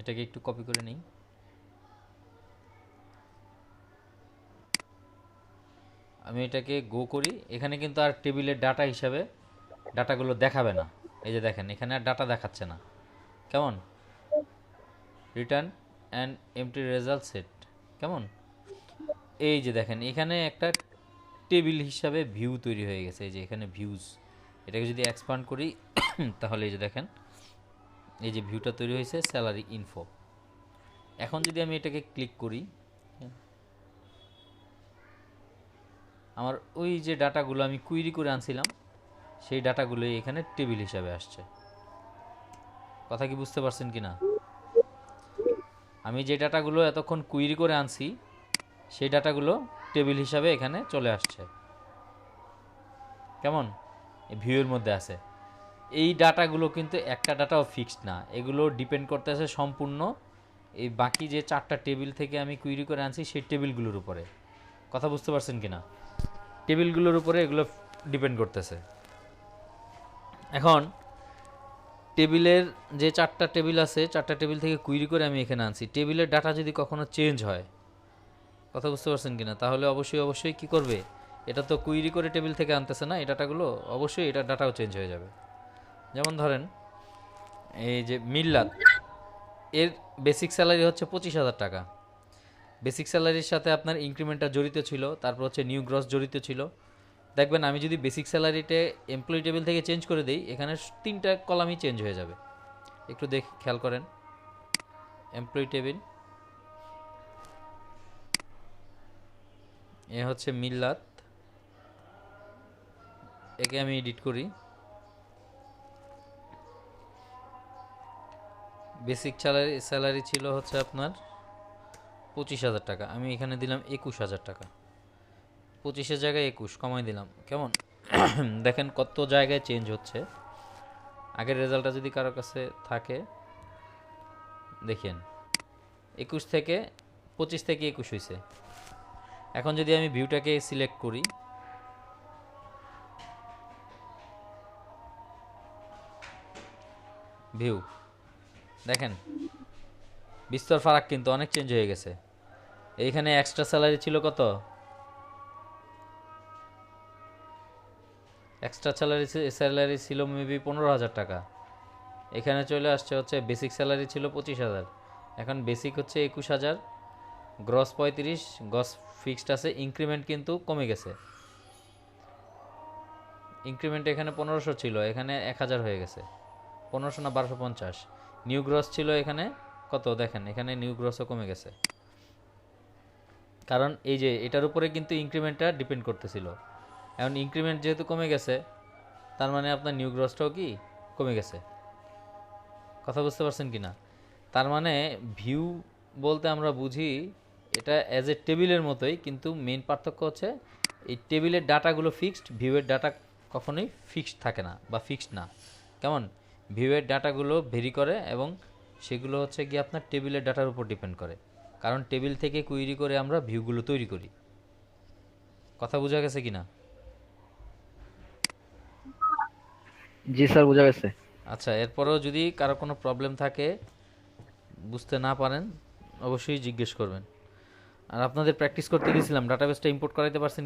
এটাকে একটু কপি করে নিই, আমি এটাকে গো করি, এখানে কিন্তু আর টেবিলের ডাটা হিসাবে ডাটাগুলো দেখাবে না। এই যে দেখেন এখানে আর ডাটা দেখাচ্ছে না। কেমন? Return and empty result set. কেমন? এই যে দেখেন এখানে একটা টেবিল হিসাবে ভিউ তৈরি হয়ে গেছে। এই যে এখানে ভিউজ, এটাকে যদি এক্সপান্ড করি তাহলে এই যে দেখেন এই যে ভিউটা তৈরি হয়েছে স্যালারি ইনফো। এখন যদি আমি এটাকে ক্লিক করি, আমার ওই যে ডাটাগুলো আমি কুইরি করে আনছিলাম সেই ডাটাগুলোই এখানে টেবিল হিসাবে আসছে। কথা কি বুঝতে পারছেন কি না? আমি যে ডাটাগুলো এতক্ষণ কুইরি করে আনছি সেই ডাটাগুলো টেবিল হিসাবে এখানে চলে আসছে। কেমন? ভিউয়ের মধ্যে আছে। এই ডাটাগুলো কিন্তু একটা ডাটাও ফিক্সড না, এগুলো ডিপেন্ড করতেছে সম্পূর্ণ এই বাকি যে 4টা টেবিল থেকে আমি কুইরি করে আনছি সেই টেবিলগুলোর উপরে। কথা বুঝতে পারছেন কি না? টেবিলগুলোর উপরে এগুলো ডিপেন্ড করতেছে। এখন টেবিলের যে 4টা টেবিল আছে 4টা টেবিল থেকে কুইরি করে আমি এখানে আনছি, টেবিলের ডাটা যদি কখনো চেঞ্জ হয়, কথা বুঝতে পারছেন কিনা, তাহলে অবশ্যই কি করবে, এটা তো কুইরি করে টেবিল থেকে আনতেছে না এই ডাটাগুলো, অবশ্যই এটা ডাটাও চেঞ্জ হয়ে যাবে। যেমন ধরেন এই যে মিল্লাত, এর বেসিক স্যালারি হচ্ছে 25,000 টাকা। বেসিক স্যালারির সাথে আপনার ইনক্রিমেন্টটা জড়িত ছিল, তারপর হচ্ছে নিউ গ্রস জড়িত ছিল। দেখবেন আমি যদি বেসিক স্যালারিতে এমপ্লয়ি টেবিল থেকে চেঞ্জ করে দিই, এখানে 3টা কলামই চেঞ্জ হয়ে যাবে। একটু খেয়াল করেন, এমপ্লয়ি টেবিল, এ হচ্ছে মিল্লাত, একে আমি এডিট করি। বেসিক স্যালারি ছিল হচ্ছে আপনার 25,000 টাকা, আমি এখানে দিলাম 21,000 টাকা, 25-এর জায়গায় 21 কমাই দিলাম। কেমন? দেখেন কত জায়গায় চেঞ্জ হচ্ছে। আগের রেজাল্টটা যদি কারো কাছে থাকে দেখেন 21 থেকে 25 থেকে 21 হয়েছে। এখন যদি আমি ভিউটাকে সিলেক্ট করি, ভিউ দেখেন বিস্তর ফারাক, কিন্তু অনেক চেঞ্জ হয়ে গেছে। এইখানে এক্সট্রা স্যালারি ছিল কত, এক্সট্রা স্যালারি ছিল মেবি 15,000 টাকা, এখানে চলে আসছে হচ্ছে বেসিক স্যালারি ছিল 25,000, এখন বেসিক হচ্ছে 21,000, গ্রস 35, গ্রস ফিক্সড আছে। ইনক্রিমেন্ট কিন্তু কমে গেছে, ইনক্রিমেন্ট এখানে 1500 ছিল, এখানে 1000 হয়ে গেছে, 1500 না 1250। নিউ গ্রস ছিল এখানে কত, দেখেন এখানে নিউ গ্রসও কমে গেছে, কারণ এই যে এটার উপরে কিন্তু ইনক্রিমেন্টটা ডিপেন্ড করতেছিল। এখন ইনক্রিমেন্ট যেহেতু কমে গেছে, তার মানে আপনার নিউ গ্রসটাও কি কমে গেছে। কথা বুঝতে পারছেন কি না? তার মানে ভিউ বলতে আমরা বুঝি এটা অ্যাজ এ টেবিলের মতোই, কিন্তু মেইন পার্থক্য হচ্ছে এই টেবিলের ডাটাগুলো ফিক্সড, ভিউয়ের ডাটা কখনোই ফিক্সড থাকে না বা ফিক্সড না। কেমন? ভিউয়ের ডাটাগুলো ভেরি করে এবং সেগুলো হচ্ছে কি আপনার টেবিলের ডাটার উপর ডিপেন্ড করে, কারণ টেবিল থেকে কুইরি করে আমরা ভিউগুলো তৈরি করি। কথা বোঝা গেছে কি না? জি স্যার, বোঝা গেছে। আচ্ছা, এরপরেও যদি কারো কোনো প্রবলেম থাকে, বুঝতে না পারেন, অবশ্যই জিজ্ঞেস করবেন। আর আপনাদের প্র্যাকটিস করতে গেছিলাম, ডাটাবেসটা ইম্পোর্ট করাইতে পারছেন